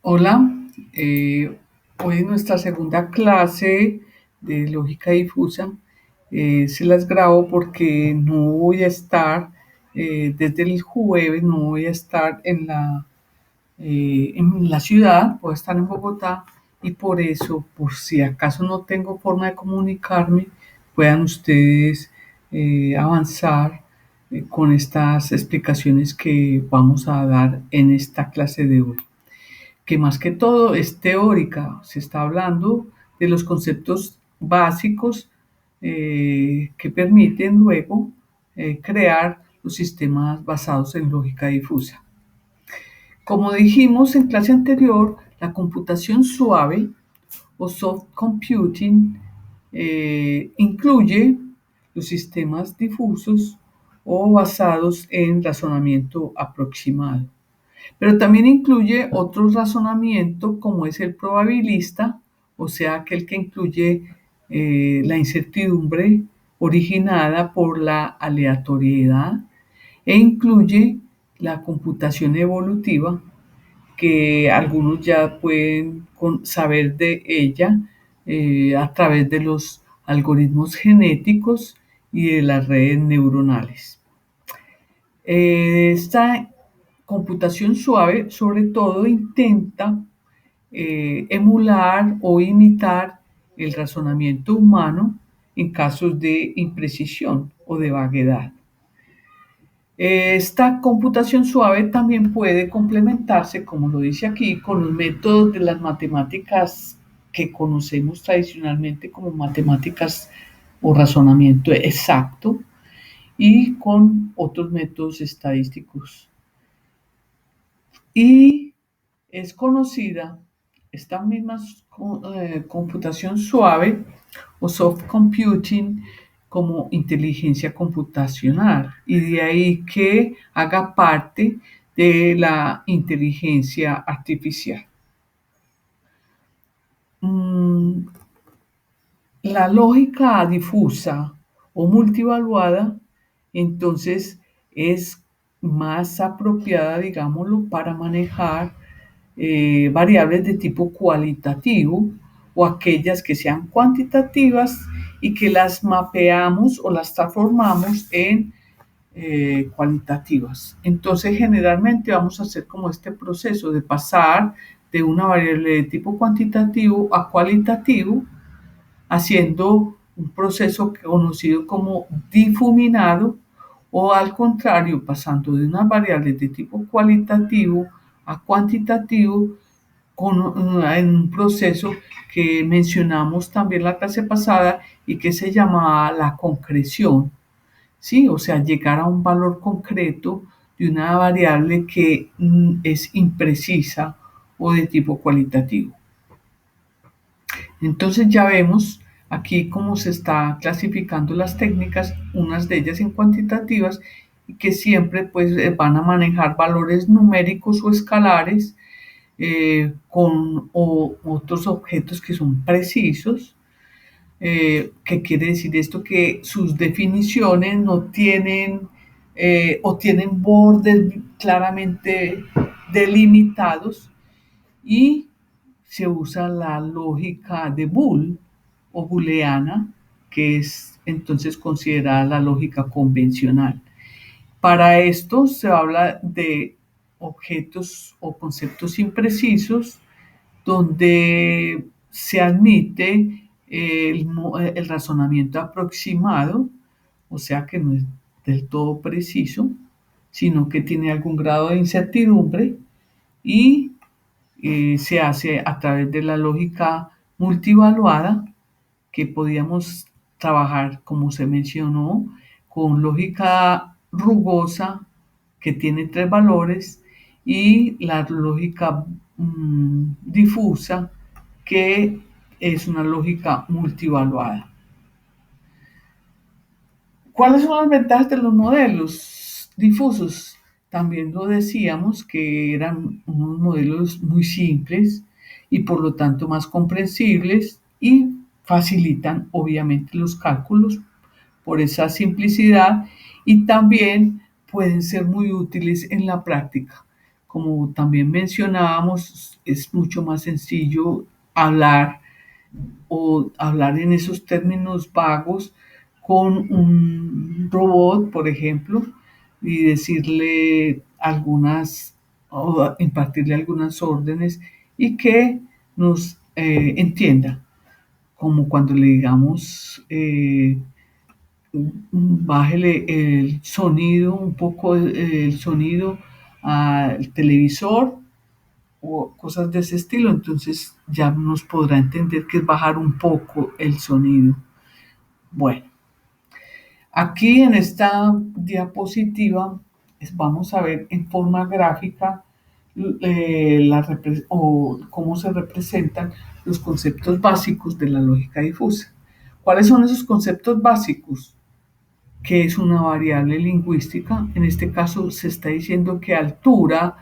Hola, hoy en nuestra segunda clase de lógica difusa. Se las grabo porque no voy a estar, desde el jueves, no voy a estar en la ciudad, voy a estar en Bogotá y por eso, por si acaso no tengo forma de comunicarme, puedan ustedes avanzar con estas explicaciones que vamos a dar en esta clase de hoy, que más que todo es teórica. Se está hablando de los conceptos básicos que permiten luego crear los sistemas basados en lógica difusa. Como dijimos en clase anterior, la computación suave o soft computing incluye los sistemas difusos o basados en razonamiento aproximado. Pero también incluye otro razonamiento como es el probabilista, o sea, aquel que incluye la incertidumbre originada por la aleatoriedad, e incluye la computación evolutiva, que algunos ya pueden saber de ella a través de los algoritmos genéticos y de las redes neuronales. Esta computación suave sobre todo intenta emular o imitar el razonamiento humano en casos de imprecisión o de vaguedad. Esta computación suave también puede complementarse, como lo dice aquí, con los métodos de las matemáticas que conocemos tradicionalmente como matemáticas o razonamiento exacto, y con otros métodos estadísticos. Y es conocida esta misma computación suave o soft computing como inteligencia computacional, y de ahí que haga parte de la inteligencia artificial. Mm, la lógica difusa o multivaluada, entonces, es más apropiada, digámoslo, para manejar variables de tipo cualitativo o aquellas que sean cuantitativas y que las mapeamos o las transformamos en cualitativas. Entonces, generalmente vamos a hacer como este proceso de pasar de una variable de tipo cuantitativo a cualitativo, haciendo un proceso conocido como difuminado, o al contrario, pasando de unas variables de tipo cualitativo a cuantitativo en un proceso que mencionamos también la clase pasada y que se llamaba la concreción. ¿Sí? O sea, llegar a un valor concreto de una variable que es imprecisa o de tipo cualitativo. Entonces ya vemos aquí cómo se está clasificando las técnicas, unas de ellas en cuantitativas, y que siempre pues van a manejar valores numéricos o escalares con otros objetos que son precisos. ¿Qué quiere decir esto? Que sus definiciones no tienen o tienen bordes claramente delimitados, y se usa la lógica de Boole o booleana, que es entonces considerada la lógica convencional. Para esto se habla de objetos o conceptos imprecisos donde se admite el razonamiento aproximado, o sea que no es del todo preciso, sino que tiene algún grado de incertidumbre, y se hace a través de la lógica multivaluada, que podíamos trabajar, como se mencionó, con lógica rugosa, que tiene tres valores, y la lógica difusa, que es una lógica multivaluada. ¿Cuáles son las ventajas de los modelos difusos? También lo decíamos, que eran unos modelos muy simples y por lo tanto más comprensibles, y facilitan obviamente los cálculos por esa simplicidad, y también pueden ser muy útiles en la práctica. como también mencionábamos, es mucho más sencillo hablar o hablar en esos términos vagos con un robot, por ejemplo, y decirle algunas o impartirle algunas órdenes y que nos entienda, como cuando le digamos bájele el sonido, un poco el sonido al televisor o cosas de ese estilo, entonces ya nos podrá entender que es bajar un poco el sonido. Bueno, aquí en esta diapositiva vamos a ver en forma gráfica o cómo se representan los conceptos básicos de la lógica difusa. ¿Cuáles son esos conceptos básicos? ¿Qué es una variable lingüística? En este caso se está diciendo que altura,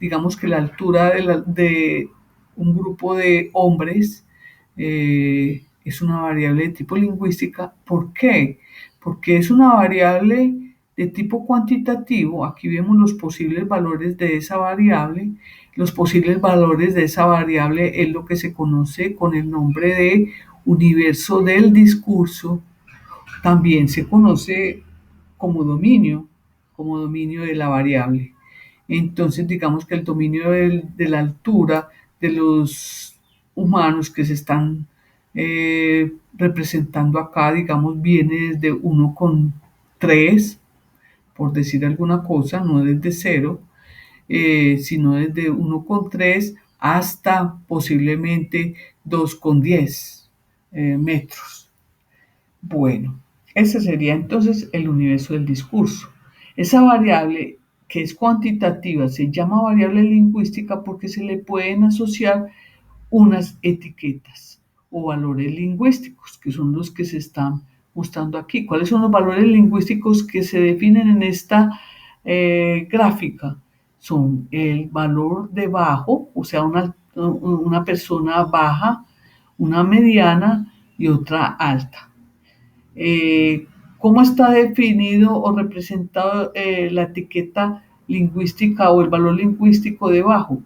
digamos que la altura de un grupo de hombres es una variable de tipo lingüística. ¿Por qué? Porque es una variable de tipo cuantitativo. Aquí vemos los posibles valores de esa variable. Los posibles valores de esa variable es lo que se conoce con el nombre de universo del discurso. También se conoce como dominio de la variable. Entonces, digamos que el dominio de la altura de los humanos que se están representando acá, digamos, viene desde 1,3, por decir alguna cosa, no desde 0, sino desde 1,3 hasta posiblemente 2,10 metros. Bueno, ese sería entonces el universo del discurso. Esa variable que es cuantitativa se llama variable lingüística porque se le pueden asociar unas etiquetas o valores lingüísticos, que son los que se están mostrando aquí. ¿Cuáles son los valores lingüísticos que se definen en esta gráfica? Son el valor de bajo, o sea, una persona baja, una mediana y otra alta. ¿Cómo está definido o representado la etiqueta lingüística o el valor lingüístico debajo?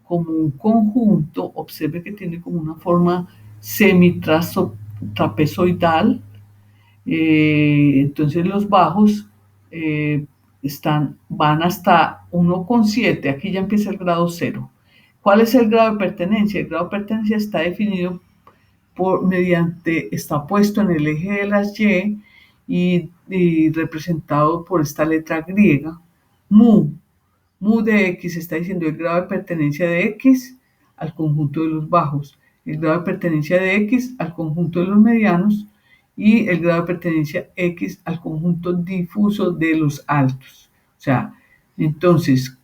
Como un conjunto, observe que tiene como una forma semitrapezoidal. Entonces los bajos van hasta 1,7. Aquí ya empieza el grado 0. ¿Cuál es el grado de pertenencia? El grado de pertenencia está definido está puesto en el eje de las y representado por esta letra griega, mu. Mu de X está diciendo el grado de pertenencia de X al conjunto de los bajos, el grado de pertenencia de X al conjunto de los medianos y el grado de pertenencia X al conjunto difuso de los altos. O sea, entonces,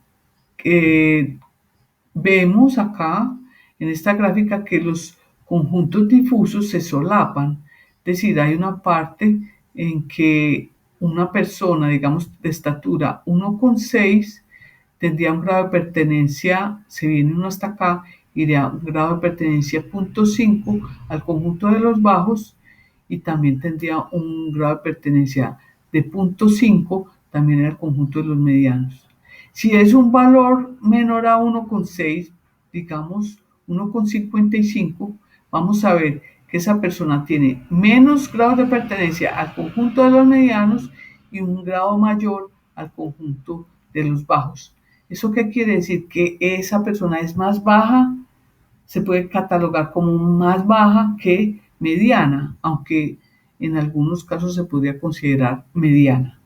vemos acá en esta gráfica que los conjuntos difusos se solapan, es decir, hay una parte en que una persona, digamos, de estatura 1,6 tendría un grado de pertenencia, se viene uno hasta acá, iría un grado de pertenencia 0,5 al conjunto de los bajos y también tendría un grado de pertenencia de 0,5 también al conjunto de los medianos. Si es un valor menor a 1,6, digamos 1,55, vamos a ver que esa persona tiene menos grados de pertenencia al conjunto de los medianos y un grado mayor al conjunto de los bajos. ¿Eso qué quiere decir? Que esa persona es más baja, se puede catalogar como más baja que mediana, aunque en algunos casos se podría considerar mediana.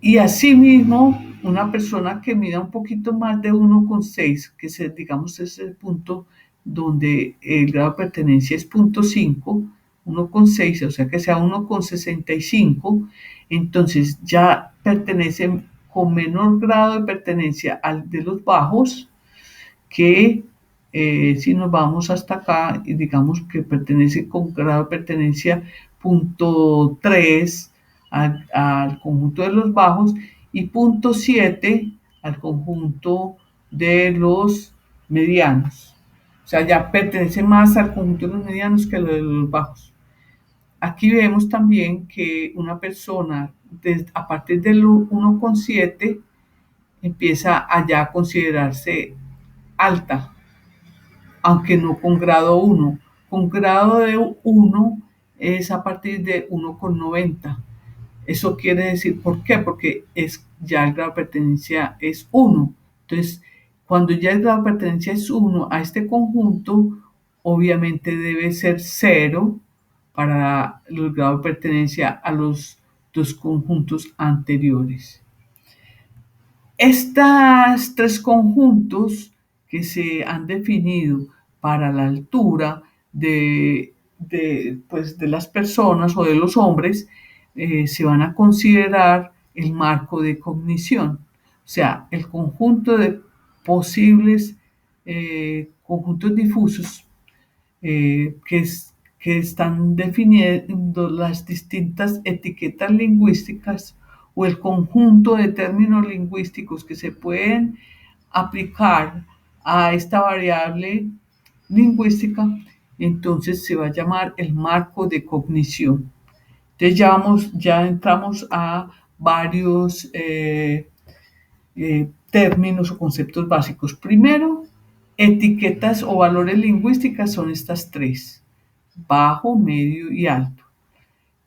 Y asimismo, una persona que mida un poquito más de 1,6, que digamos es el punto donde el grado de pertenencia es 0,5, 1,6, o sea que sea 1,65, entonces ya pertenece con menor grado de pertenencia al de los bajos que si nos vamos hasta acá y digamos que pertenece con grado de pertenencia 0,3 al conjunto de los bajos y 0,7 al conjunto de los medianos. O sea, ya pertenece más al conjunto de los medianos que a lo de los bajos. Aquí vemos también que una persona a partir del 1,7 empieza allá a considerarse alta, aunque no con grado 1. Con grado de 1 es a partir de 1,90. Eso quiere decir, ¿por qué? Porque ya el grado de pertenencia es 1. Entonces, cuando ya el grado de pertenencia es 1 a este conjunto, obviamente debe ser 0 para el grado de pertenencia a los dos conjuntos anteriores. Estos tres conjuntos que se han definido para la altura de las personas o de los hombres se van a considerar el marco de cognición, o sea, el conjunto de posibles conjuntos difusos que están definiendo las distintas etiquetas lingüísticas o el conjunto de términos lingüísticos que se pueden aplicar a esta variable lingüística, entonces se va a llamar el marco de cognición. Entonces ya entramos a varios términos o conceptos básicos. Primero, etiquetas o valores lingüísticas son estas tres: bajo, medio y alto.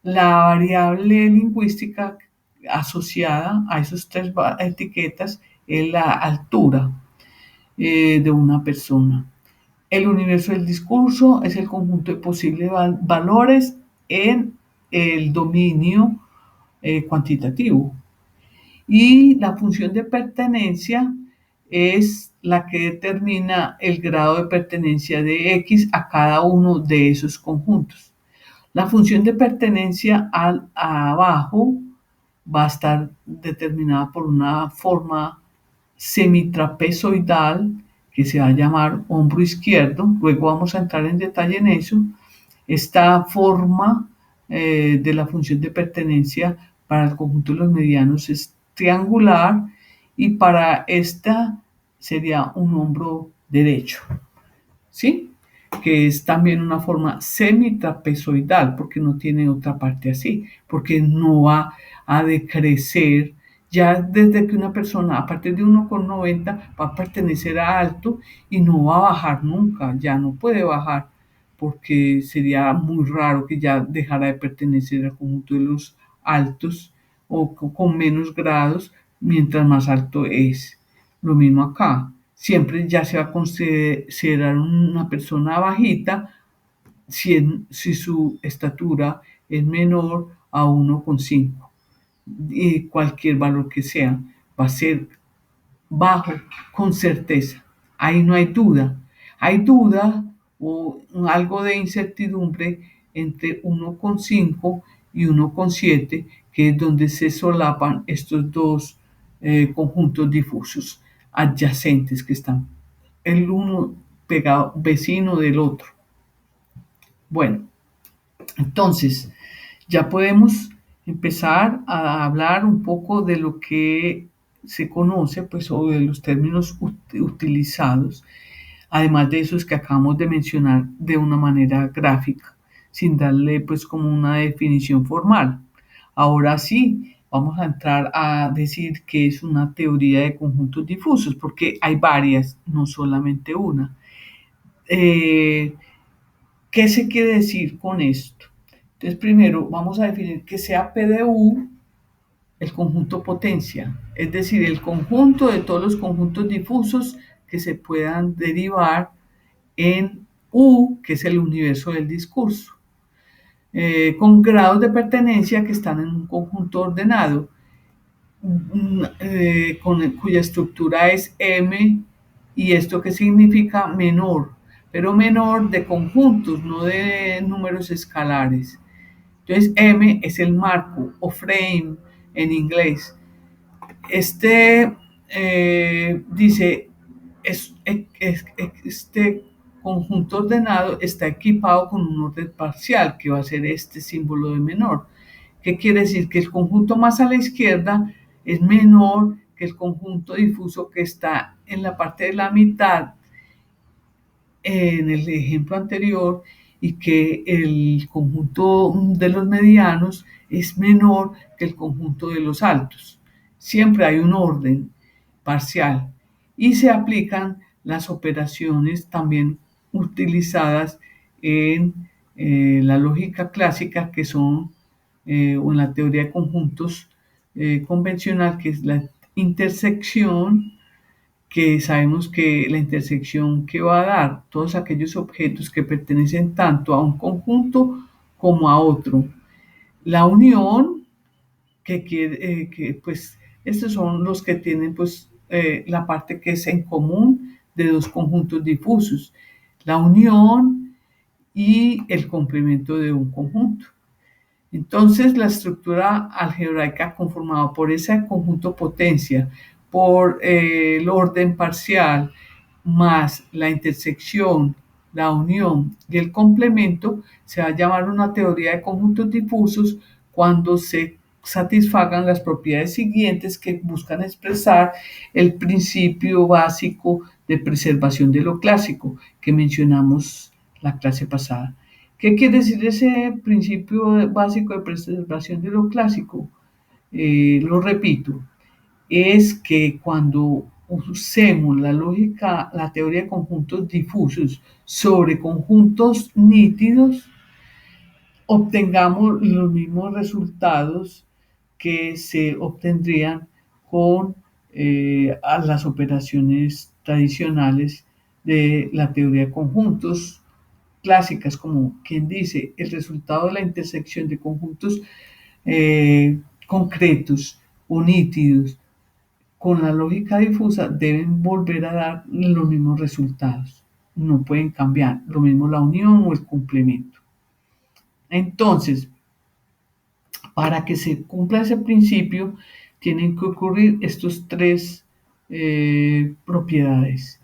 La variable lingüística asociada a esas tres etiquetas es la altura de una persona. El universo del discurso es el conjunto de posibles valores en el dominio cuantitativo. Y la función de pertenencia es la que determina el grado de pertenencia de X a cada uno de esos conjuntos. La función de pertenencia abajo va a estar determinada por una forma semitrapezoidal que se va a llamar hombro izquierdo. Luego vamos a entrar en detalle en eso. Esta forma de la función de pertenencia para el conjunto de los medianos es triangular y para esta sería un hombro derecho, ¿sí? Que es también una forma semitrapezoidal, porque no tiene otra parte así, porque no va a decrecer. Ya desde que una persona a partir de 1,90 va a pertenecer a alto y no va a bajar nunca, ya no puede bajar, porque sería muy raro que ya dejara de pertenecer al conjunto de los altos o con menos grados mientras más alto es. Lo mismo acá, siempre ya se va a considerar una persona bajita si su estatura es menor a 1,5. Y cualquier valor que sea va a ser bajo con certeza. Ahí no hay duda. Hay duda o algo de incertidumbre entre 1,5 y 1,7, que es donde se solapan estos dos conjuntos difusos adyacentes que están el uno pegado, vecino del otro. Bueno, entonces ya podemos empezar a hablar un poco de lo que se conoce, pues, o de los términos utilizados, además de esos que acabamos de mencionar de una manera gráfica, sin darle pues como una definición formal. Ahora sí, vamos a entrar a decir que es una teoría de conjuntos difusos, porque hay varias, no solamente una. Eh, ¿Qué se quiere decir con esto? Entonces, primero vamos a definir que sea P de U el conjunto potencia, es decir, el conjunto de todos los conjuntos difusos que se puedan derivar en U, que es el universo del discurso, con grados de pertenencia que están en un conjunto ordenado, cuya estructura es M, y esto que significa menor, pero menor de conjuntos, no de números escalares. Entonces M es el marco o frame en inglés. Dice, este conjunto ordenado está equipado con un orden parcial, que va a ser este símbolo de menor. ¿Qué quiere decir? Que el conjunto más a la izquierda es menor que el conjunto difuso que está en la parte de la mitad en el ejemplo anterior, y que el conjunto de los medianos es menor que el conjunto de los altos. Siempre hay un orden. parcial y se aplican las operaciones también utilizadas en la lógica clásica, que son, o en la teoría de conjuntos convencional, que es la intersección, que sabemos que la intersección que va a dar todos aquellos objetos que pertenecen tanto a un conjunto como a otro. La unión, que pues estos son los que tienen pues la parte que es en común de dos conjuntos difusos, la unión y el complemento de un conjunto. Entonces, la estructura algebraica conformada por ese conjunto potencia, por el orden parcial, más la intersección, la unión y el complemento, se va a llamar una teoría de conjuntos difusos cuando se satisfagan las propiedades siguientes que buscan expresar el principio básico de preservación de lo clásico que mencionamos la clase pasada. ¿Qué quiere decir ese principio básico de preservación de lo clásico? Lo repito, es que cuando usemos la lógica, la teoría de conjuntos difusos sobre conjuntos nítidos, obtengamos los mismos resultados que se obtendrían con a las operaciones tradicionales de la teoría de conjuntos clásicas, como quien dice, el resultado de la intersección de conjuntos concretos o nítidos con la lógica difusa deben volver a dar los mismos resultados. No pueden cambiar. Lo mismo la unión o el complemento. Entonces, para que se cumpla ese principio, tienen que ocurrir estos tres propiedades.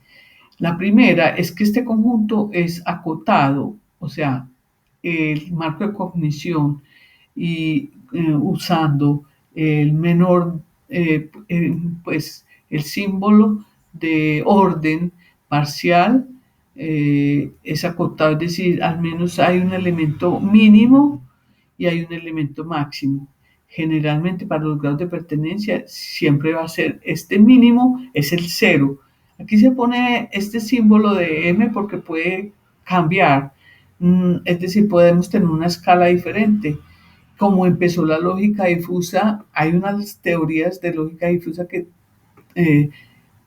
La primera es que este conjunto es acotado, o sea, el marco de cognición y usando el menor, pues el símbolo de orden parcial es acotado, es decir, al menos hay un elemento mínimo y hay un elemento máximo. Generalmente para los grados de pertenencia siempre va a ser este mínimo, es el cero. Aquí se pone este símbolo de M porque puede cambiar, es decir, podemos tener una escala diferente. Como empezó la lógica difusa, hay unas teorías de lógica difusa que eh,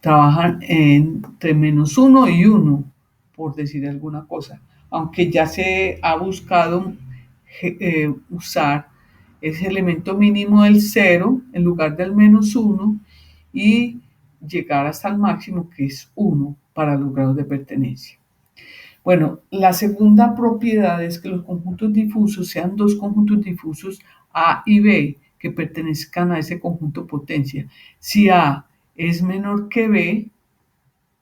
trabajan entre -1 y 1, por decir alguna cosa, aunque ya se ha buscado usar ese elemento mínimo del 0 en lugar del -1 y llegar hasta el máximo, que es 1 para los grados de pertenencia. Bueno, la segunda propiedad es que los conjuntos difusos sean dos conjuntos difusos A y B que pertenezcan a ese conjunto potencia. Si A es menor que B,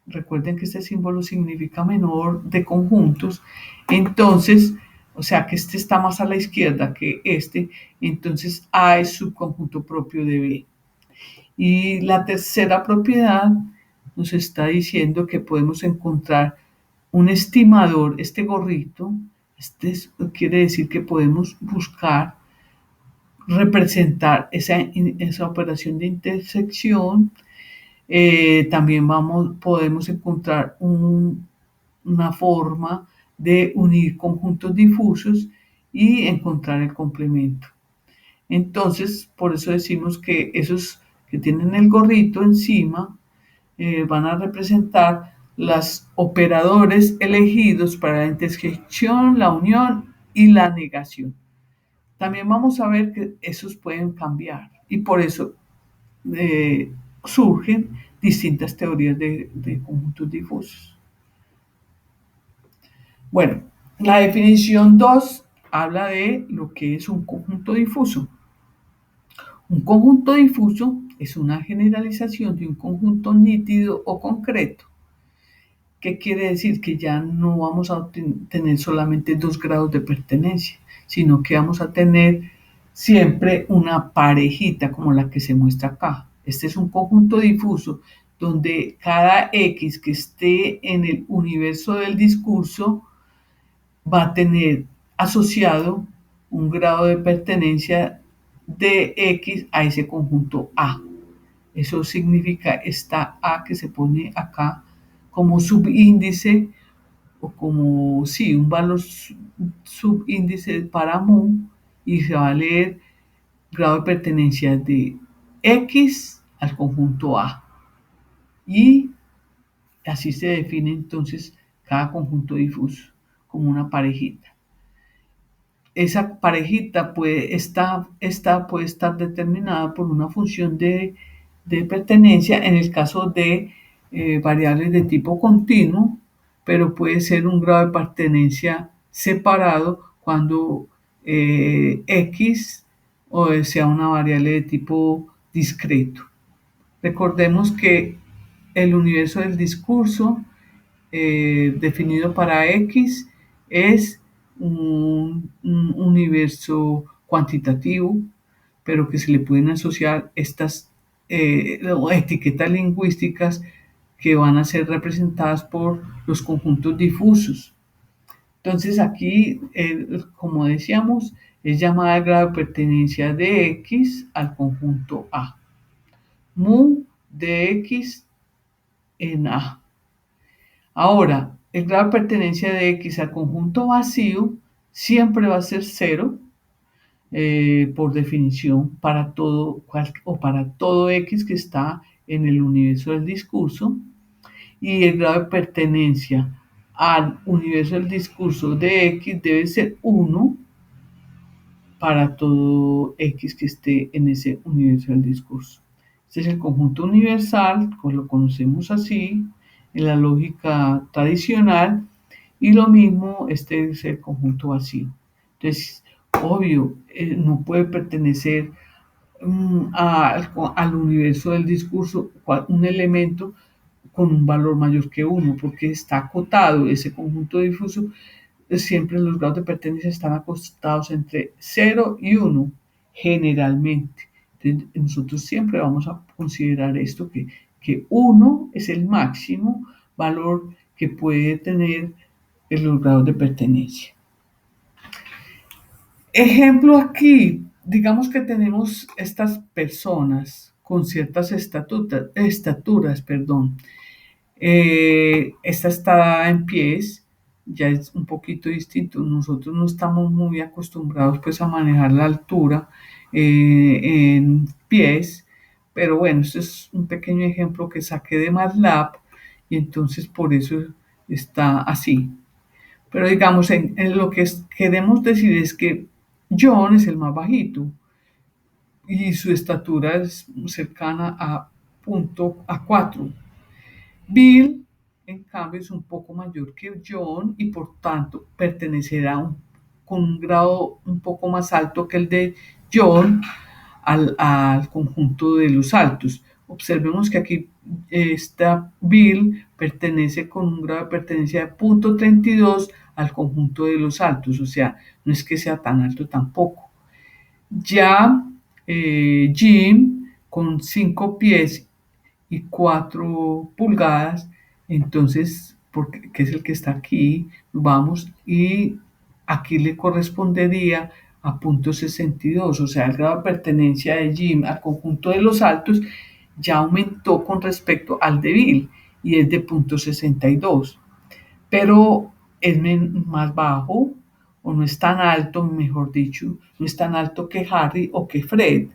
recuerden que este símbolo significa menor de conjuntos, entonces, o sea que este está más a la izquierda que este, entonces A es subconjunto propio de B. Y la tercera propiedad nos está diciendo que podemos encontrar un estimador, este gorrito, quiere decir que podemos buscar representar esa operación de intersección. También podemos encontrar una forma de unir conjuntos difusos y encontrar el complemento. Entonces, por eso decimos que esos que tienen el gorrito encima van a representar los operadores elegidos para la intersección, la unión y la negación. También vamos a ver que esos pueden cambiar y por eso eh, surgen distintas teorías de conjuntos difusos. Bueno, la definición 2 habla de lo que es un conjunto difuso. Un conjunto difuso es una generalización de un conjunto nítido o concreto. ¿Qué quiere decir? Que ya no vamos a tener solamente dos grados de pertenencia, sino que vamos a tener siempre una parejita como la que se muestra acá. Este es un conjunto difuso donde cada X que esté en el universo del discurso va a tener asociado un grado de pertenencia de X a ese conjunto A. Eso significa esta A que se pone acá como subíndice o como, sí, un valor subíndice para mu y se va a leer grado de pertenencia de X al conjunto A. Y así se define entonces cada conjunto difuso como una parejita. Esa parejita esta puede estar determinada por una función de pertenencia en el caso de variables de tipo continuo, pero puede ser un grado de pertenencia separado cuando X o sea una variable de tipo discreto. Recordemos que el universo del discurso definido para X es un universo cuantitativo, pero que se le pueden asociar estas etiquetas lingüísticas que van a ser representadas por los conjuntos difusos. Entonces aquí, como decíamos, es llamada el grado de pertenencia de X al conjunto A. Mu de X en A. Ahora, el grado de pertenencia de X al conjunto vacío siempre va a ser cero, por definición, para todo o para todo X que está en el universo del discurso. Y el grado de pertenencia al universo del discurso de X debe ser 1 para todo X que esté en ese universo del discurso. Este es el conjunto universal, pues lo conocemos así en la lógica tradicional, y lo mismo, este es el conjunto vacío. Entonces, obvio, no puede pertenecer al universo del discurso un elemento con un valor mayor que 1, porque está acotado ese conjunto difuso. Siempre los grados de pertenencia están acotados entre 0 y 1, generalmente. Entonces, nosotros siempre vamos a considerar esto, que 1 es el máximo valor que puede tener los grados de pertenencia. Ejemplo aquí, digamos que tenemos estas personas con ciertas estaturas, perdón. Esta está en pies, ya es un poquito distinto. Nosotros no estamos muy acostumbrados pues a manejar la altura en pies, pero bueno, este es un pequeño ejemplo que saqué de MATLAB y entonces por eso está así. Pero digamos, en lo que queremos decir es que John es el más bajito y su estatura es cercana a punto a 4. Bill, en cambio, es un poco mayor que John y por tanto pertenecerá con un grado un poco más alto que el de John al conjunto de los altos. Observemos que aquí esta Bill pertenece con un grado de pertenencia de 0.32 al conjunto de los altos, o sea, no es que sea tan alto tampoco. Ya Jim, con 5 pies y 4 pulgadas, entonces, porque, que es el que está aquí, vamos, y aquí le correspondería a 0.62, o sea, el grado de pertenencia de Jim al conjunto de los altos ya aumentó con respecto al de Bill y es de 0.62, pero es más bajo o no es tan alto, mejor dicho, no es tan alto que Harry o que Fred.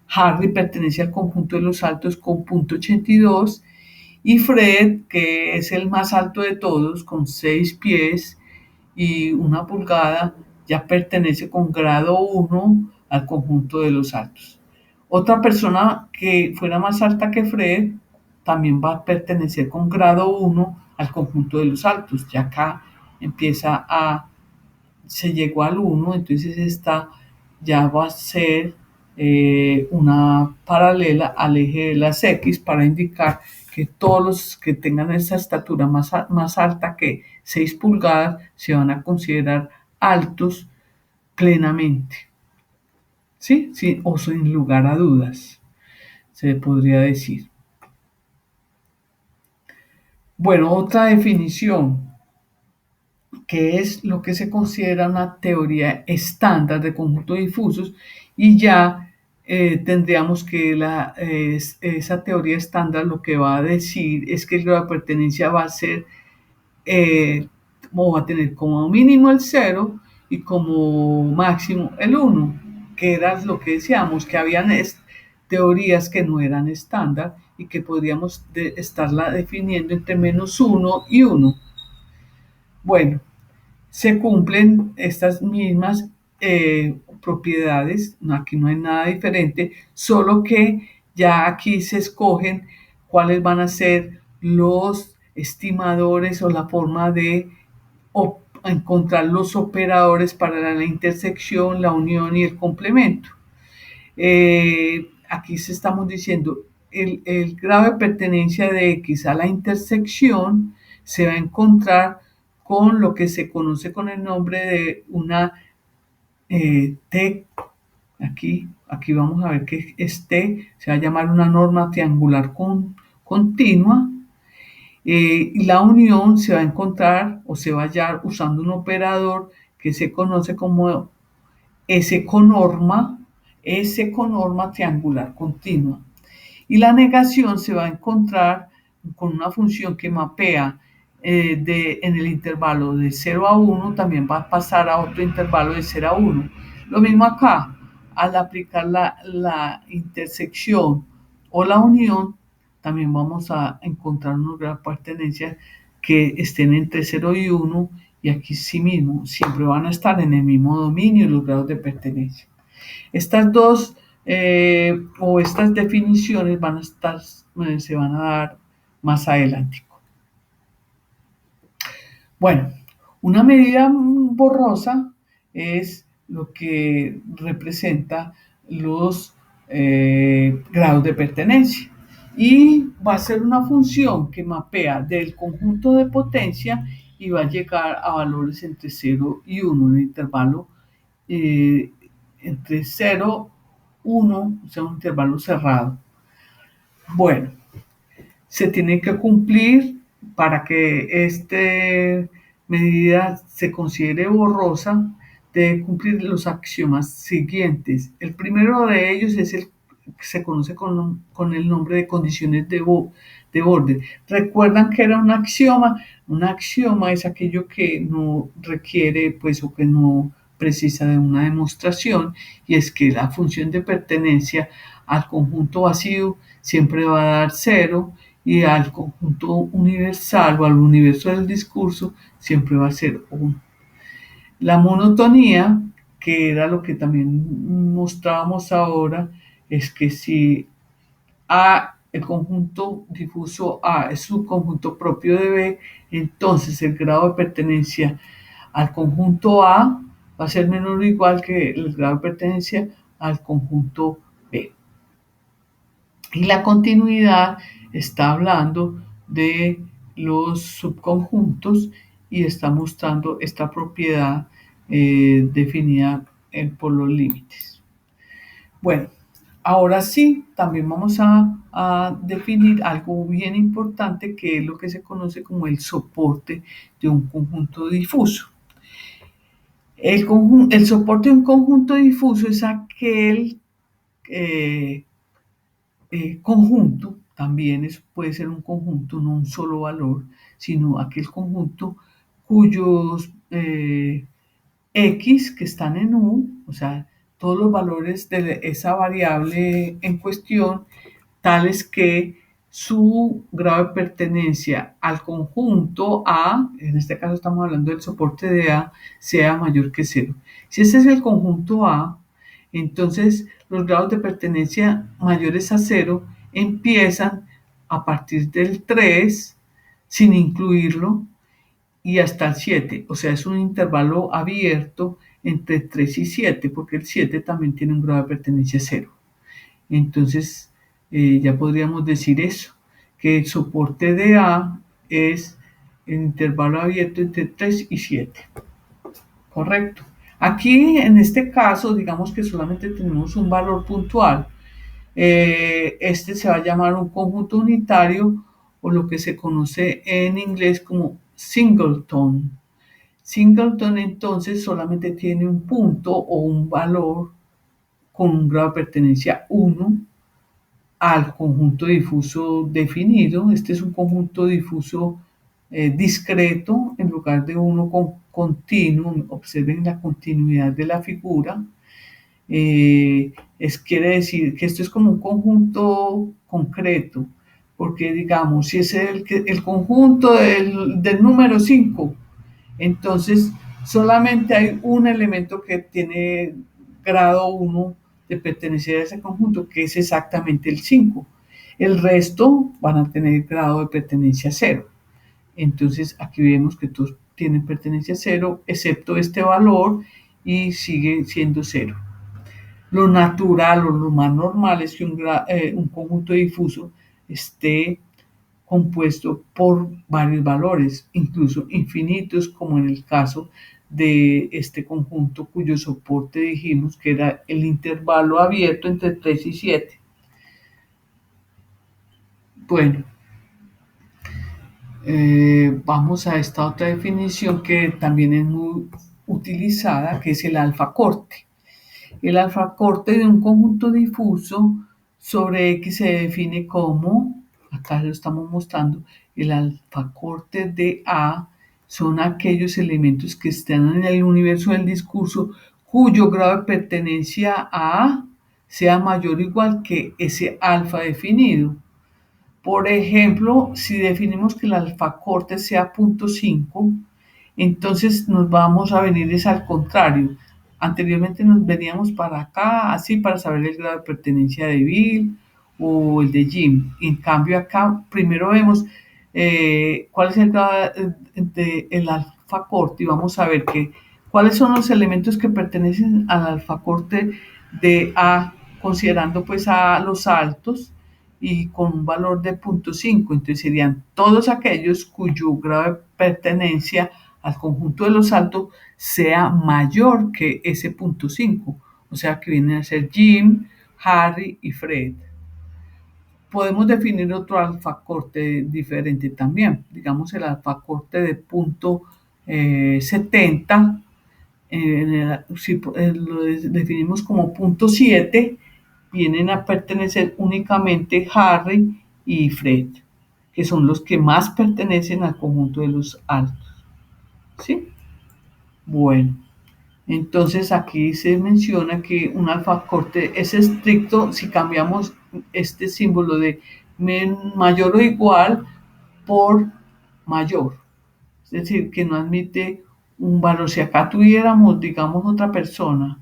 Harry pertenece al conjunto de los altos con 0.82 y Fred, que es el más alto de todos, con 6 pies y 1 pulgada, ya pertenece con grado 1 al conjunto de los altos. Otra persona que fuera más alta que Fred también va a pertenecer con grado 1 al conjunto de los altos. Ya acá se llegó al 1, entonces esta ya va a ser una paralela al eje de las X para indicar que todos los que tengan esa estatura más alta que 6 pulgadas se van a considerar altos plenamente. ¿Sí? Sí, o sin lugar a dudas, se podría decir. Bueno, otra definición, que es lo que se considera una teoría estándar de conjuntos difusos y ya tendríamos que esa teoría estándar lo que va a decir es que el grado de pertenencia va a ser, va a tener como mínimo el 0 y como máximo el 1, que era lo que decíamos, que habían teorías que no eran estándar y que podríamos estarla definiendo entre -1 y 1. Bueno, se cumplen estas mismas propiedades, aquí no hay nada diferente, solo que ya aquí se escogen cuáles van a ser los estimadores o la forma de encontrar los operadores para la intersección, la unión y el complemento. Aquí se estamos diciendo el grado de pertenencia de X a la intersección se va a encontrar con lo que se conoce con el nombre de una T. Aquí vamos a ver que es T, se va a llamar una norma triangular continua. Y la unión se va a encontrar o se va a hallar usando un operador que se conoce como S-conorma triangular continua. Y la negación se va a encontrar con una función que mapea en el intervalo de 0 a 1, también va a pasar a otro intervalo de 0 a 1. Lo mismo acá, al aplicar la intersección o la unión, también vamos a encontrar unos grados de pertenencia que estén entre 0 y 1, y aquí sí mismo, siempre van a estar en el mismo dominio los grados de pertenencia. Estas dos o estas definiciones van a estar, se van a dar más adelante. Bueno, una medida borrosa es lo que representa los grados de pertenencia y va a ser una función que mapea del conjunto de potencia y va a llegar a valores entre 0 y 1, en el intervalo entre 0 y 1, o sea, un intervalo cerrado. Bueno, se tiene que cumplir para que esta medida se considere borrosa, debe cumplir los axiomas siguientes. El primero de ellos es el que se conoce con el nombre de condiciones de borde. ¿Recuerdan que era un axioma? Un axioma es aquello que no requiere, pues, o que no precisa de una demostración, y es que la función de pertenencia al conjunto vacío siempre va a dar 0 y al conjunto universal o al universo del discurso siempre va a ser 1. La monotonía, que era lo que también mostrábamos ahora, es que si A, el conjunto difuso A es su conjunto propio de B, entonces el grado de pertenencia al conjunto A va a ser menor o igual que el grado de pertenencia al conjunto B. Y la continuidad está hablando de los subconjuntos y está mostrando esta propiedad definida por los límites. Bueno, ahora sí, también vamos a definir algo bien importante, que es lo que se conoce como el soporte de un conjunto difuso. El soporte de un conjunto difuso es aquel conjunto, también puede ser un conjunto, no un solo valor, sino aquel conjunto cuyos X que están en U, o sea, todos los valores de esa variable en cuestión, tales que su grado de pertenencia al conjunto A, en este caso estamos hablando del soporte de A, sea mayor que 0. Si ese es el conjunto A, entonces los grados de pertenencia mayores a 0 empiezan a partir del 3, sin incluirlo, y hasta el 7, o sea, es un intervalo abierto entre 3 y 7, porque el 7 también tiene un grado de pertenencia 0. Entonces, ya podríamos decir eso, que el soporte de A es el intervalo abierto entre 3 y 7. Correcto. Aquí, en este caso, digamos que solamente tenemos un valor puntual. Este se va a llamar un conjunto unitario, o lo que se conoce en inglés como singleton. Singleton entonces solamente tiene un punto o un valor con un grado de pertenencia 1 al conjunto difuso definido. Este es un conjunto difuso discreto en lugar de uno continuo. Observen la continuidad de la figura. Quiere decir que esto es como un conjunto concreto, porque digamos, si es el conjunto del número 5, entonces solamente hay un elemento que tiene grado 1 de pertenecer a ese conjunto, que es exactamente el 5. El resto van a tener grado de pertenencia 0. Entonces aquí vemos que todos tienen pertenencia 0, excepto este valor, y sigue siendo 0. Lo natural o lo más normal es que un conjunto difuso esté compuesto por varios valores, incluso infinitos, como en el caso de este conjunto cuyo soporte dijimos que era el intervalo abierto entre 3 y 7. Bueno, vamos a esta otra definición que también es muy utilizada, que es el alfacorte. El alfacorte de un conjunto difuso sobre X se define como, acá lo estamos mostrando, el alfacorte de A son aquellos elementos que están en el universo del discurso cuyo grado de pertenencia a A sea mayor o igual que ese alfa definido. Por ejemplo, si definimos que el alfacorte sea 0.5, entonces nos vamos a venir es al contrario. Anteriormente nos veníamos para acá, así para saber el grado de pertenencia de Bill o el de Jim. En cambio acá primero vemos cuál es el grado del alfacorte y vamos a ver cuáles son los elementos que pertenecen al alfacorte de A, considerando pues a los altos y con un valor de 0.5. Entonces serían todos aquellos cuyo grado de pertenencia al conjunto de los altos sea mayor que ese 0.5. O sea que vienen a ser Jim, Harry y Fred. Podemos definir otro alfacorte diferente también. Digamos el alfacorte de 0.70. Si lo definimos como 0.7, vienen a pertenecer únicamente Harry y Fred, que son los que más pertenecen al conjunto de los altos. ¿Sí? Bueno, entonces aquí se menciona que un alfacorte es estricto si cambiamos este símbolo de mayor o igual por mayor. Es decir, que no admite un valor. Si acá tuviéramos, digamos, otra persona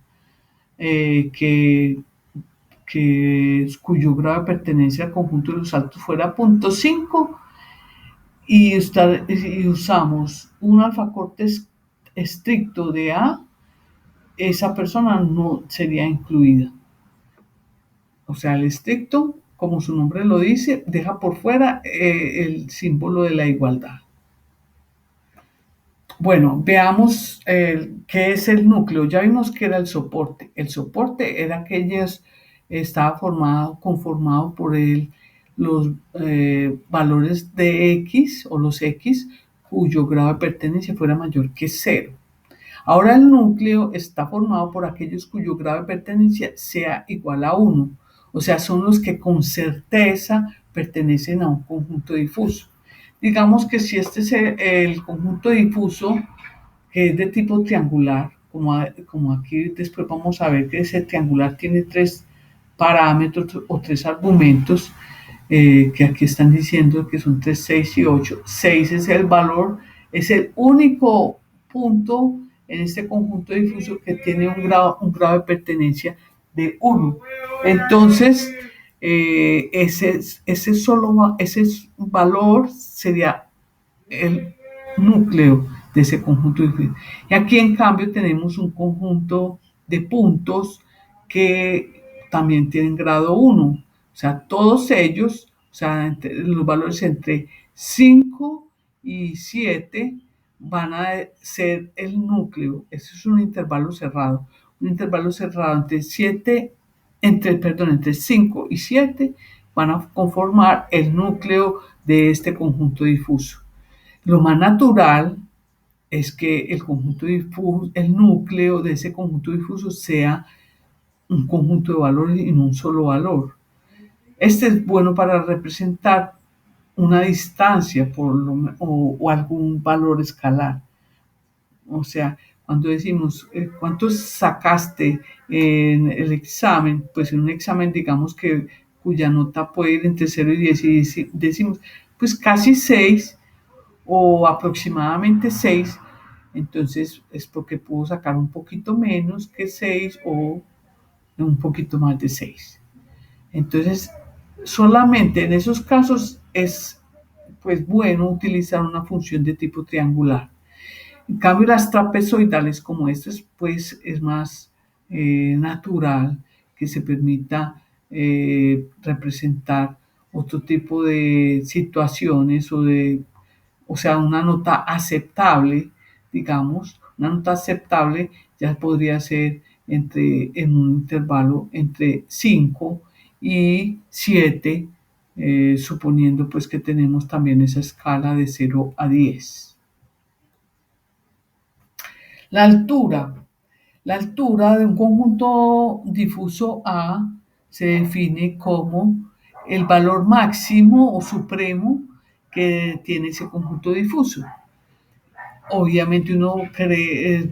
eh, que cuyo grado de pertenencia al conjunto de los altos fuera 0.5 y usamos un alfacorte estricto de A, esa persona no sería incluida. O sea, el estricto, como su nombre lo dice, deja por fuera el símbolo de la igualdad. Bueno, veamos qué es el núcleo. Ya vimos que era el soporte. El soporte era estaba conformado por los valores de X o los X cuyo grado de pertenencia fuera mayor que 0. Ahora el núcleo está formado por aquellos cuyo grado de pertenencia sea igual a 1. O sea, son los que con certeza pertenecen a un conjunto difuso. Digamos que si este es el conjunto difuso, que es de tipo triangular, como aquí después vamos a ver que ese triangular tiene 3 parámetros o 3 argumentos, que aquí están diciendo que son 3, 6 y 8. 6 es el valor, es el único punto en este conjunto difuso que tiene un grado de pertenencia de 1. Entonces, ese valor sería el núcleo de ese conjunto difuso. Y aquí, en cambio, tenemos un conjunto de puntos que también tienen grado 1. O sea, todos ellos, o sea, los valores entre 5 y 7 van a ser el núcleo. Eso es un intervalo cerrado. Un intervalo cerrado entre 5 y 7 van a conformar el núcleo de este conjunto difuso. Lo más natural es que el núcleo de ese conjunto difuso sea un conjunto de valores y no un solo valor. Este es bueno para representar una distancia o algún valor escalar. O sea, cuando decimos cuántos sacaste en el examen, pues en un examen digamos que cuya nota puede ir entre 0 y 10 y decimos pues casi 6 o aproximadamente 6, entonces es porque pudo sacar un poquito menos que 6 o un poquito más de 6. Entonces, solamente en esos casos es pues bueno utilizar una función de tipo triangular. En cambio, las trapezoidales como estas, pues es más natural que se permita representar otro tipo de situaciones o sea, una nota aceptable, digamos, una nota aceptable ya podría ser en un intervalo entre 5 y 7, suponiendo pues que tenemos también esa escala de 0 a 10. La altura. La altura de un conjunto difuso A se define como el valor máximo o supremo que tiene ese conjunto difuso. Obviamente uno cree,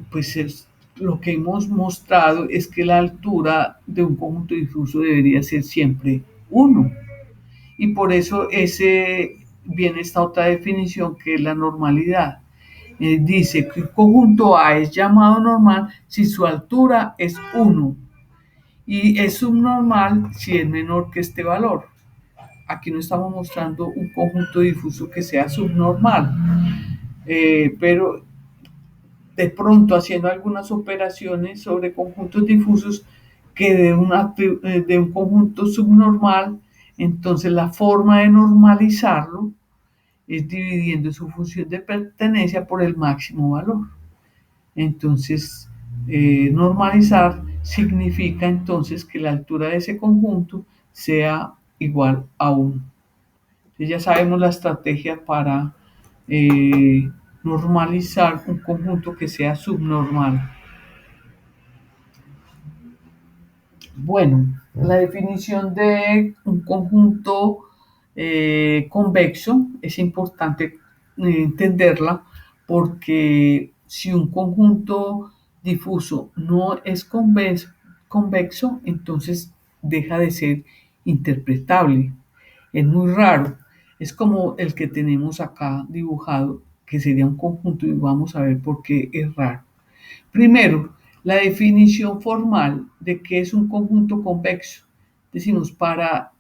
lo que hemos mostrado es que la altura de un conjunto difuso debería ser siempre 1. Y por eso viene esta otra definición que es la normalidad. Dice que un conjunto A es llamado normal si su altura es 1 y es subnormal si es menor que este valor. Aquí no estamos mostrando un conjunto difuso que sea subnormal, pero de pronto haciendo algunas operaciones sobre conjuntos difusos que de un conjunto subnormal, entonces la forma de normalizarlo es dividiendo su función de pertenencia por el máximo valor. Entonces, normalizar significa entonces que la altura de ese conjunto sea igual a 1. Entonces ya sabemos la estrategia para normalizar un conjunto que sea subnormal. Bueno, la definición de un conjunto convexo es importante entenderla porque si un conjunto difuso no es convexo, entonces deja de ser interpretable. Es muy raro. Es como el que tenemos acá dibujado, que sería un conjunto y vamos a ver por qué es raro. Primero, la definición formal de qué es un conjunto convexo. Decimos para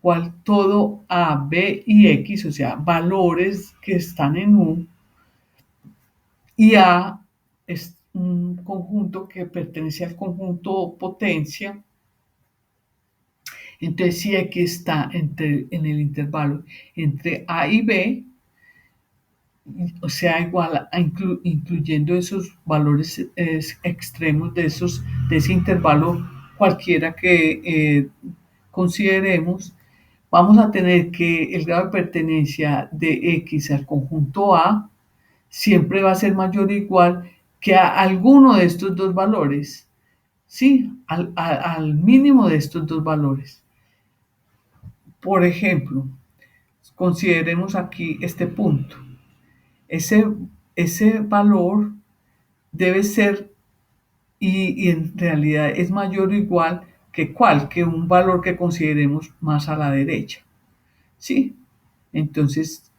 cual todo A, B y X, o sea, valores que están en U, y A es un conjunto que pertenece al conjunto potencia. Entonces, si X está en el intervalo entre A y B, o sea, igual incluyendo esos valores extremos de ese intervalo cualquiera que consideremos, vamos a tener que el grado de pertenencia de X al conjunto A siempre va a ser mayor o igual que a alguno de estos dos valores, ¿sí? Al mínimo de estos dos valores. Por ejemplo, consideremos aquí este punto. Ese, ese valor debe ser, y en realidad es mayor o igual que un valor que consideremos más a la derecha. ¿Sí? Entonces,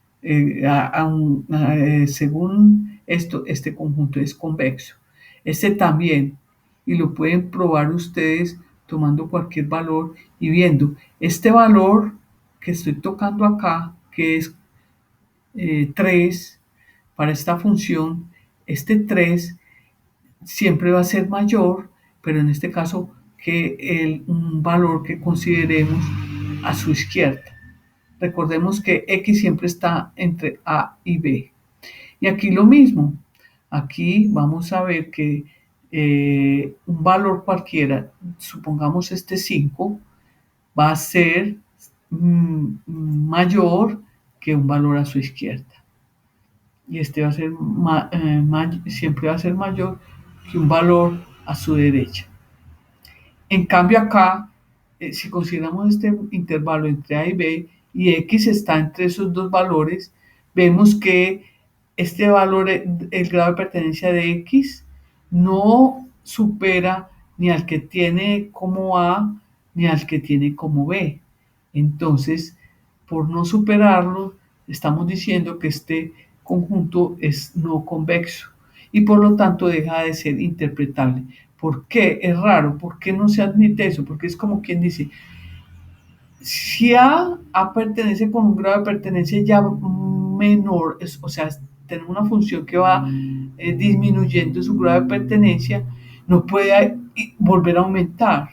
según esto, este conjunto es convexo. Este también, y lo pueden probar ustedes tomando cualquier valor y viendo este valor que estoy tocando acá, que es 3, para esta función, este 3 siempre va a ser mayor, pero en este caso que un valor que consideremos a su izquierda. Recordemos que X siempre está entre A y B. Y aquí lo mismo. Aquí vamos a ver que un valor cualquiera, supongamos este 5, va a ser mayor que un valor a su izquierda. Y este va a ser siempre va a ser mayor que un valor a su derecha. En cambio acá, si consideramos este intervalo entre A y B y X está entre esos dos valores, vemos que este valor, el grado de pertenencia de X, no supera ni al que tiene como A ni al que tiene como B. Entonces, por no superarlo, estamos diciendo que este conjunto es no convexo y por lo tanto deja de ser interpretable. ¿Por qué? Es raro. ¿Por qué no se admite eso? Porque es como quien dice, si A pertenece con un grado de pertenencia ya menor, o sea, tenemos una función que va disminuyendo su grado de pertenencia, no puede volver a aumentar.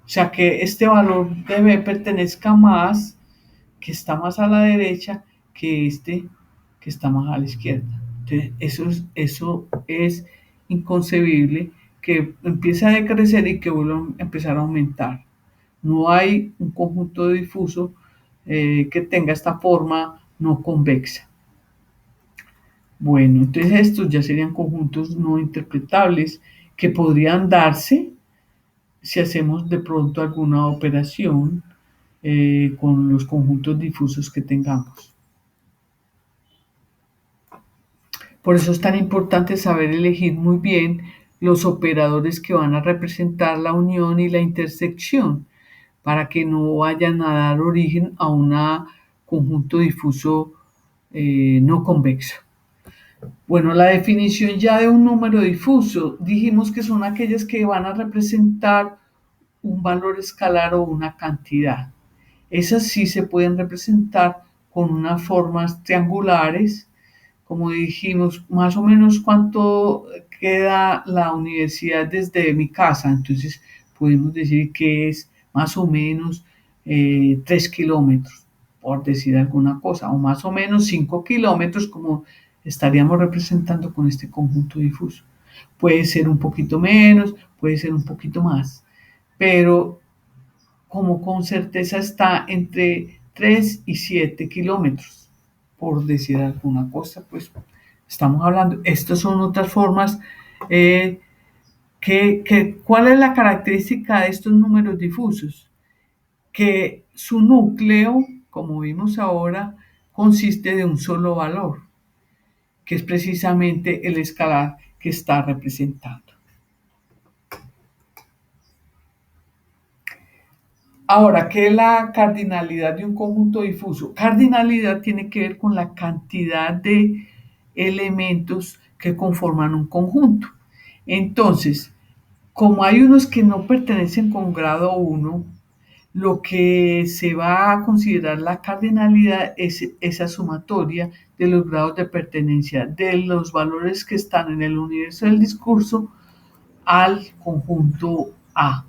O sea, que este valor de B pertenezca más, que está más a la derecha, que este que está más a la izquierda. Entonces, eso es inconcebible, que empiece a decrecer y que vuelva a empezar a aumentar. No hay un conjunto difuso que tenga esta forma no convexa. Bueno, entonces estos ya serían conjuntos no interpretables que podrían darse si hacemos de pronto alguna operación con los conjuntos difusos que tengamos. Por eso es tan importante saber elegir muy bien los operadores que van a representar la unión y la intersección para que no vayan a dar origen a un conjunto difuso no convexo. Bueno, la definición ya de un número difuso, dijimos que son aquellas que van a representar un valor escalar o una cantidad. Esas sí se pueden representar con unas formas triangulares, como dijimos, más o menos cuánto queda la universidad desde mi casa. Entonces podemos decir que es más o menos 3 kilómetros, por decir alguna cosa, o más o menos 5 kilómetros, como estaríamos representando con este conjunto difuso. Puede ser un poquito menos, puede ser un poquito más, pero como con certeza está entre 3 y 7 kilómetros, por decir alguna cosa, pues estamos hablando. Estas son otras formas. ¿Cuál es la característica de estos números difusos? Que su núcleo, como vimos ahora, consiste de un solo valor, que es precisamente el escalar que está representando. Ahora, ¿qué es la cardinalidad de un conjunto difuso? Cardinalidad tiene que ver con la cantidad de elementos que conforman un conjunto. Entonces, como hay unos que no pertenecen con grado 1, lo que se va a considerar la cardinalidad es esa sumatoria de los grados de pertenencia de los valores que están en el universo del discurso al conjunto A,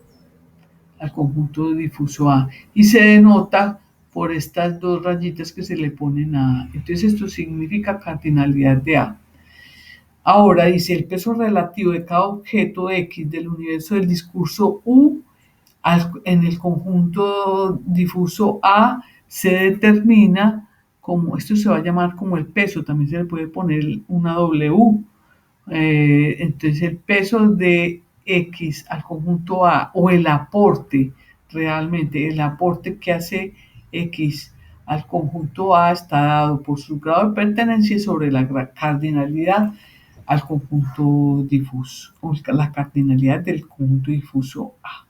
al conjunto difuso A, y se denota por estas dos rayitas que se le ponen a A. Entonces esto significa cardinalidad de A. Ahora dice el peso relativo de cada objeto X del universo del discurso U en el conjunto difuso A se determina como, esto se va a llamar como el peso, también se le puede poner una W. Entonces el peso de X al conjunto A o el aporte, realmente el aporte que hace X al conjunto A está dado por su grado de pertenencia sobre la cardinalidad al conjunto difuso, o la cardinalidad del conjunto difuso A.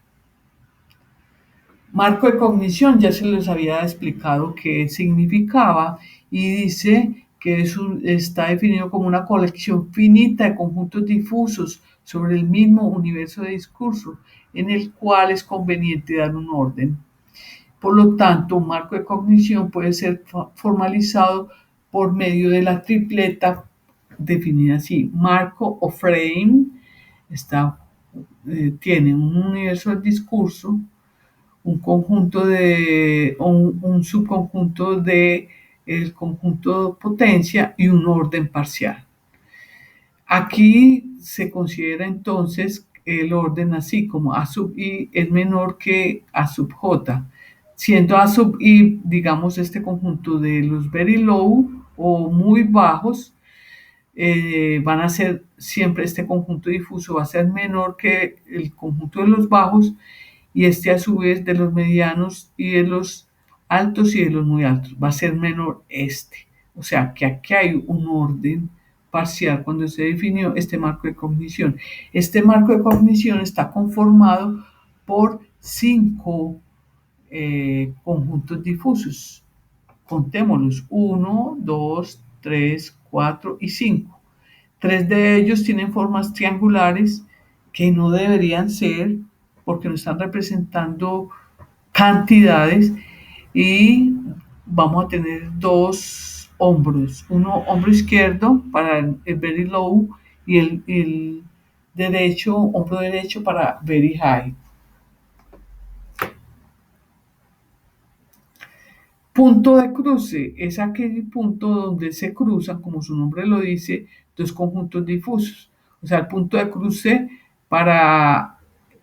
Marco de cognición, ya se les había explicado qué significaba y dice que está definido como una colección finita de conjuntos difusos sobre el mismo universo de discurso en el cual es conveniente dar un orden. Por lo tanto, un marco de cognición puede ser formalizado por medio de la tripleta definida así. Marco o frame tiene un universo del discurso, un conjunto de un subconjunto de el conjunto de potencia y un orden parcial. Aquí se considera entonces el orden así como A sub i es menor que A sub j, siendo A sub i, digamos, este conjunto de los very low o muy bajos, van a ser siempre este conjunto difuso va a ser menor que el conjunto de los bajos y este a su vez de los medianos y de los altos y de los muy altos. Va a ser menor este. O sea que aquí hay un orden parcial cuando se definió este marco de cognición. Este marco de cognición está conformado por 5 conjuntos difusos. Contémoslos: 1, 2, 3, 4 y 5. 3 de ellos tienen formas triangulares que no deberían ser porque no están representando cantidades, y vamos a tener 2 hombros, uno hombro izquierdo para el very low y el derecho, hombro derecho para very high. Punto de cruce es aquel punto donde se cruzan, como su nombre lo dice, dos conjuntos difusos. O sea, el punto de cruce para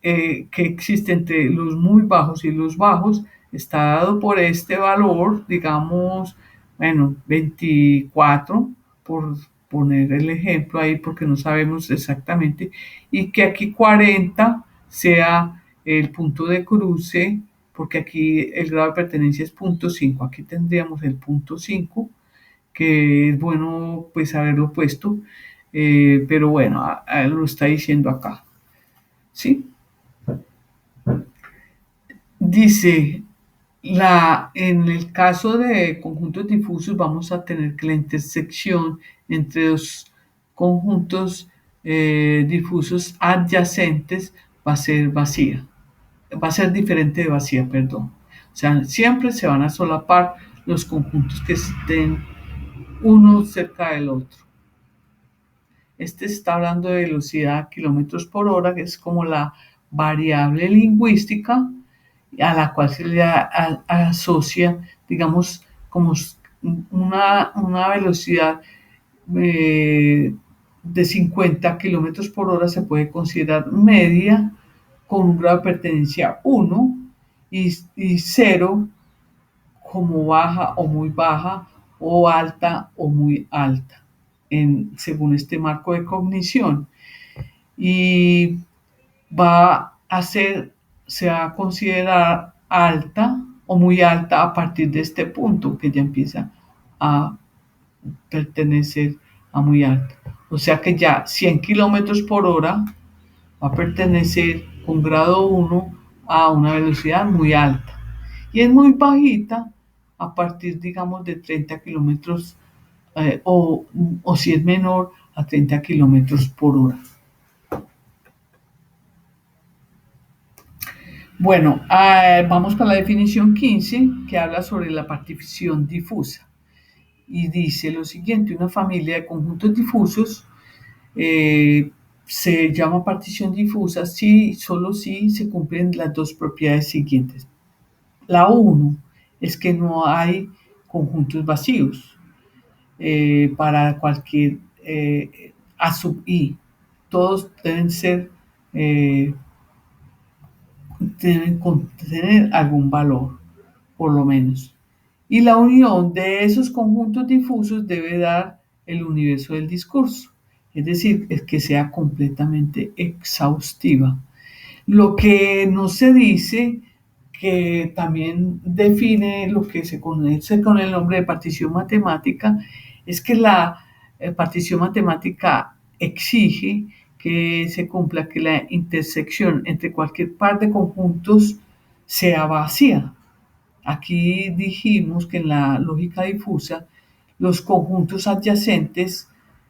que existe entre los muy bajos y los bajos está dado por este valor, digamos, bueno, 24, por poner el ejemplo ahí, porque no sabemos exactamente, y que aquí 40 sea el punto de cruce, porque aquí el grado de pertenencia es 0.5. Aquí tendríamos el 0.5, que es bueno pues haberlo puesto, pero bueno, lo está diciendo acá. ¿Sí? Dice, en el caso de conjuntos difusos vamos a tener que la intersección entre dos conjuntos difusos adyacentes va a ser vacía. Va a ser diferente de vacía, perdón. O sea, siempre se van a solapar los conjuntos que estén uno cerca del otro. Este está hablando de velocidad a kilómetros por hora, que es como la variable lingüística a la cual se le asocia, digamos, como una velocidad de 50 kilómetros por hora se puede considerar media, con un grado de pertenencia 1, y 0 como baja o muy baja, o alta o muy alta, según este marco de cognición. Y se va a considerar alta o muy alta a partir de este punto, que ya empieza a pertenecer a muy alta. O sea que ya 100 kilómetros por hora va a pertenecer con grado 1 a una velocidad muy alta, y es muy bajita a partir, digamos, de 30 kilómetros, o si es menor, a 30 kilómetros por hora. Bueno, vamos para la definición 15, que habla sobre la partición difusa. Y dice lo siguiente: una familia de conjuntos difusos se llama partición difusa si, solo si se cumplen las dos propiedades siguientes. La 1 es que no hay conjuntos vacíos para cualquier A sub i. Todos deben contener algún valor, por lo menos. Y la unión de esos conjuntos difusos debe dar el universo del discurso, es decir, es que sea completamente exhaustiva. Lo que no se dice, que también define lo que se conoce con el nombre de partición matemática, es que la partición matemática exige que se cumpla que la intersección entre cualquier par de conjuntos sea vacía. Aquí dijimos que en la lógica difusa los conjuntos adyacentes,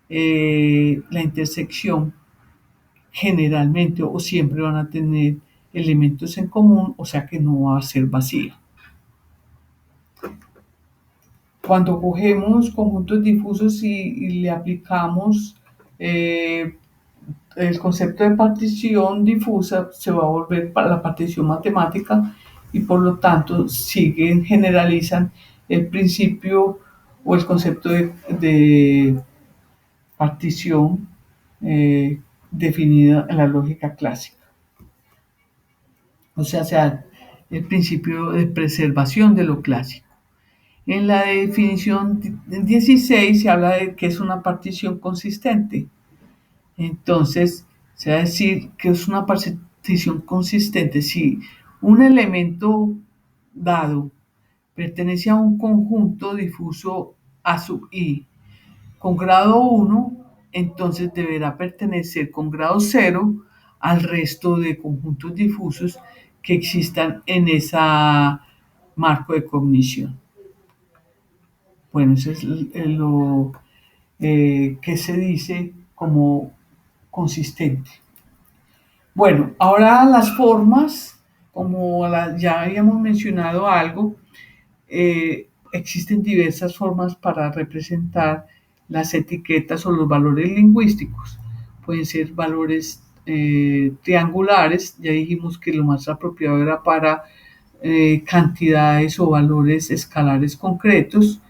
la intersección generalmente o siempre van a tener elementos en común, o sea que no va a ser vacía. Cuando cogemos conjuntos difusos y le aplicamos el concepto de partición difusa, se va a volver para la partición matemática, y por lo tanto generalizan el principio o el concepto de partición definida en la lógica clásica. O sea, el principio de preservación de lo clásico. En la definición 16 se habla de que es una partición consistente. Entonces, se va a decir que es una partición consistente si Un elemento dado pertenece a un conjunto difuso A sub i con grado 1, entonces deberá pertenecer con grado 0 al resto de conjuntos difusos que existan en ese marco de cognición. Bueno, eso es lo que se dice como consistente. Bueno, ahora las formas, como ya habíamos mencionado algo, existen diversas formas para representar las etiquetas o los valores lingüísticos. Pueden ser valores triangulares, ya dijimos que lo más apropiado era para cantidades o valores escalares concretos,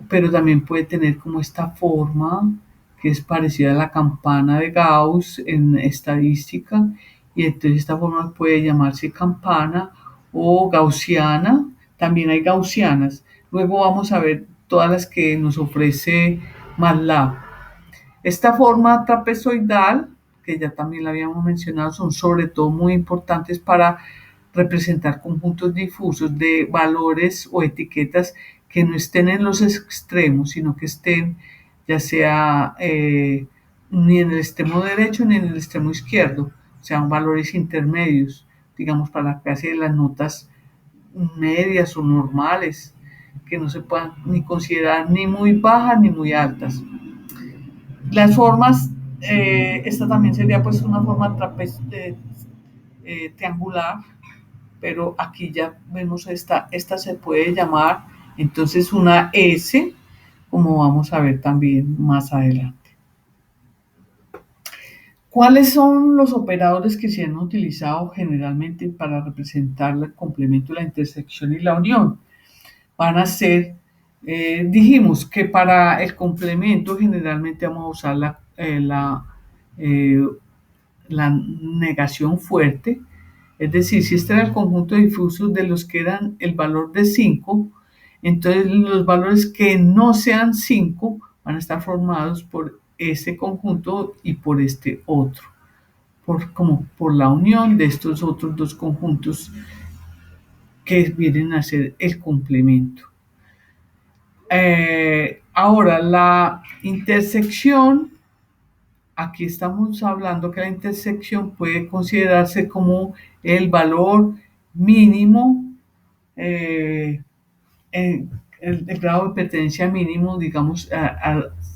pero también puede tener como esta forma que es parecida a la campana de Gauss en estadística, y entonces esta forma puede llamarse campana o gaussiana. También hay gaussianas. Luego vamos a ver todas las que nos ofrece MATLAB. Esta forma trapezoidal, que ya también la habíamos mencionado, son sobre todo muy importantes para representar conjuntos difusos de valores o etiquetas que no estén en los extremos, sino que estén ya sea ni en el extremo derecho ni en el extremo izquierdo, sean valores intermedios, digamos, para la clase de las notas medias o normales, que no se puedan ni considerar ni muy bajas ni muy altas. Las formas, esta también sería pues una forma triangular, pero aquí ya vemos esta se puede llamar entonces una S, como vamos a ver también más adelante. ¿Cuáles son los operadores que se han utilizado generalmente para representar el complemento, la intersección y la unión? Van a ser, dijimos que para el complemento generalmente vamos a usar eh, la negación fuerte, es decir, si este era el conjunto difuso de los que eran el valor de 5, entonces los valores que no sean 5 van a estar formados por este conjunto y por este otro, como por la unión de estos otros dos conjuntos que vienen a ser el complemento. Ahora, la intersección, aquí estamos hablando que la intersección puede considerarse como el valor mínimo, eh, el grado de pertenencia mínimo, digamos,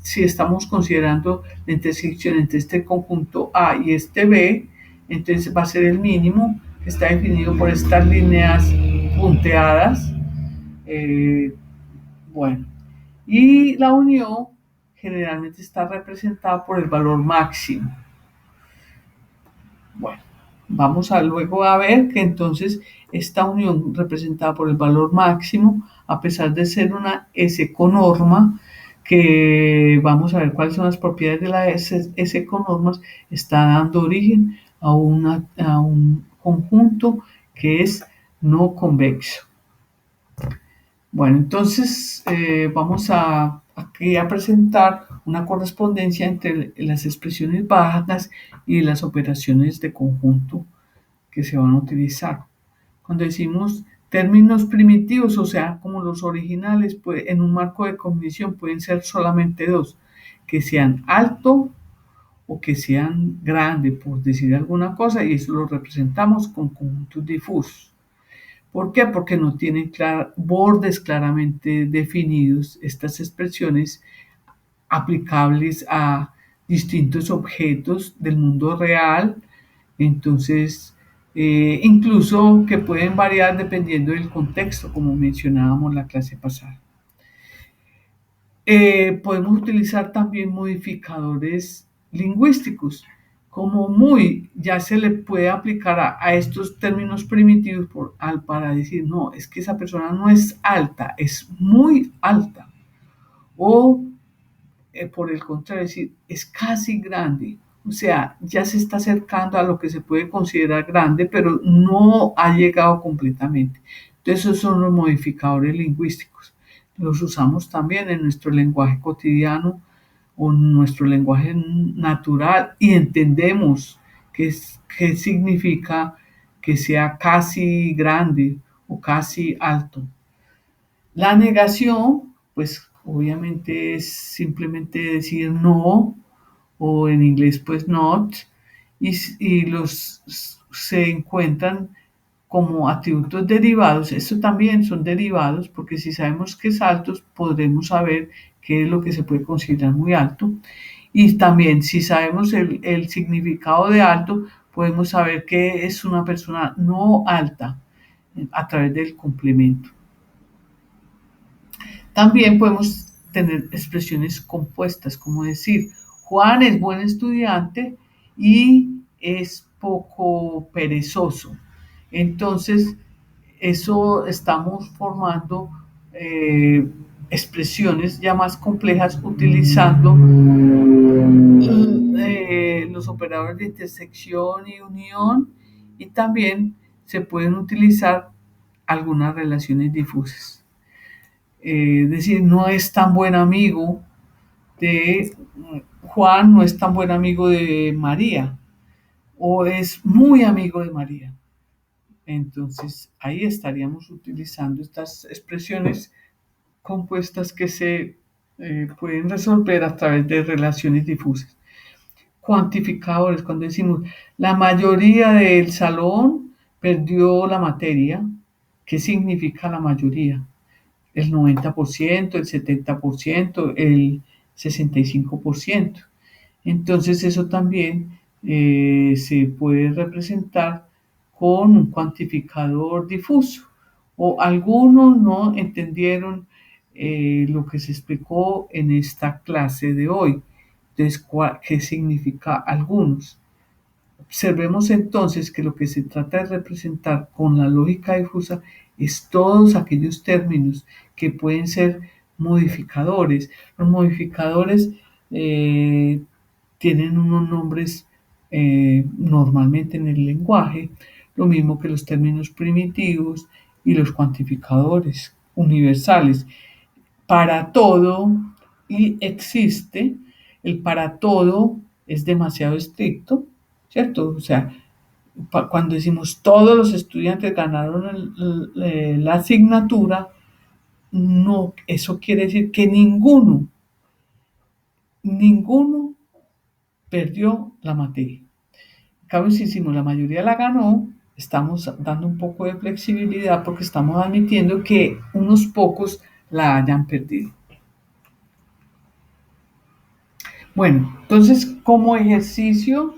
si estamos considerando la intersección entre este conjunto A y este B, entonces va a ser el mínimo, que está definido por estas líneas punteadas. Bueno, y la unión generalmente está representada por el valor máximo. Bueno, vamos a luego a ver que entonces esta unión representada por el valor máximo, a pesar de ser una S conorma, que vamos a ver cuáles son las propiedades de la S conormas, está dando origen a un conjunto que es no convexo. Bueno, entonces vamos aquí a presentar una correspondencia entre las expresiones bajas y las operaciones de conjunto que se van a utilizar. Cuando decimos términos primitivos, o sea, como los originales, pues, en un marco de cognición pueden ser solamente dos, que sean alto o que sean grande, por decir alguna cosa, y eso lo representamos con conjuntos difusos. ¿Por qué? Porque no tienen bordes claramente definidos estas expresiones aplicables a distintos objetos del mundo real. Entonces, incluso que pueden variar dependiendo del contexto, como mencionábamos la clase pasada. Podemos utilizar también modificadores lingüísticos, como muy, ya se le puede aplicar a estos términos primitivos para decir, no, es que esa persona no es alta, es muy alta. O por el contrario, decir, es casi grande. O sea, ya se está acercando a lo que se puede considerar grande, pero no ha llegado completamente. Entonces, esos son los modificadores lingüísticos. Los usamos también en nuestro lenguaje cotidiano o en nuestro lenguaje natural y entendemos qué significa que sea casi grande o casi alto. La negación, pues obviamente es simplemente decir no o en inglés pues not y los se encuentran como atributos derivados. Esto también son derivados porque si sabemos que es alto podremos saber qué es lo que se puede considerar muy alto. Y también si sabemos el significado de alto, podemos saber que es una persona no alta a través del complemento. También podemos tener expresiones compuestas, como decir, Juan es buen estudiante y es poco perezoso. Entonces, eso estamos formando expresiones ya más complejas utilizando los operadores de intersección y unión y también se pueden utilizar algunas relaciones difusas. Es decir, no es tan buen amigo de Juan, no es tan buen amigo de María o es muy amigo de María. Entonces ahí estaríamos utilizando estas expresiones compuestas que se pueden resolver a través de relaciones difusas. Cuantificadores, cuando decimos la mayoría del salón perdió la materia, ¿qué significa la mayoría? El 90%, el 70%, el 65%. Entonces eso también se puede representar con un cuantificador difuso. O algunos no entendieron lo que se explicó en esta clase de hoy. Entonces, ¿qué significa algunos? Observemos entonces que lo que se trata de representar con la lógica difusa es todos aquellos términos que pueden ser modificadores. Los modificadores tienen unos nombres normalmente en el lenguaje, lo mismo que los términos primitivos y los cuantificadores universales. Para todo y existe, el para todo es demasiado estricto, ¿cierto? O sea, cuando decimos todos los estudiantes ganaron la asignatura, no, eso quiere decir que ninguno perdió la materia. En cambio, si decimos la mayoría la ganó, estamos dando un poco de flexibilidad porque estamos admitiendo que unos pocos la hayan perdido. Bueno, entonces como ejercicio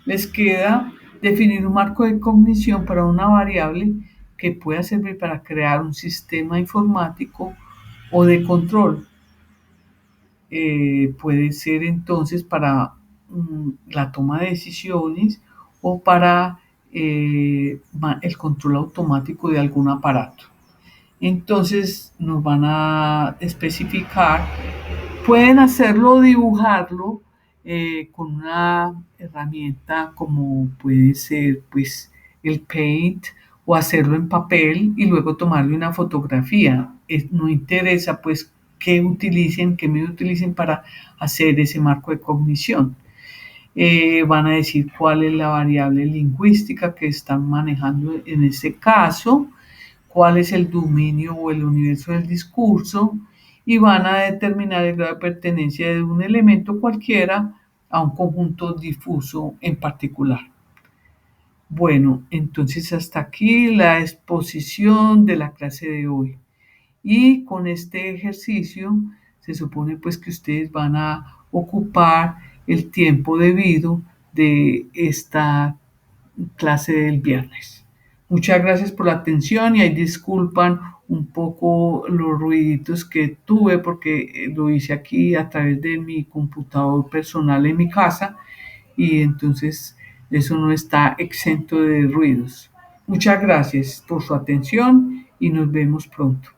les queda definir un marco de cognición para una variable que pueda servir para crear un sistema informático o de control. Puede ser entonces para la toma de decisiones o para el control automático de algún aparato. Entonces nos van a especificar, pueden hacerlo, dibujarlo con una herramienta como puede ser pues el Paint o hacerlo en papel y luego tomarle una fotografía. No interesa pues qué medio utilicen para hacer ese marco de cognición. Van a decir cuál es la variable lingüística que están manejando en ese caso, cuál es el dominio o el universo del discurso y van a determinar el grado de pertenencia de un elemento cualquiera a un conjunto difuso en particular. Bueno, entonces hasta aquí la exposición de la clase de hoy. Y con este ejercicio se supone pues que ustedes van a ocupar el tiempo debido de esta clase del viernes. Muchas gracias por la atención y ahí disculpan un poco los ruiditos que tuve porque lo hice aquí a través de mi computador personal en mi casa y entonces eso no está exento de ruidos. Muchas gracias por su atención y nos vemos pronto.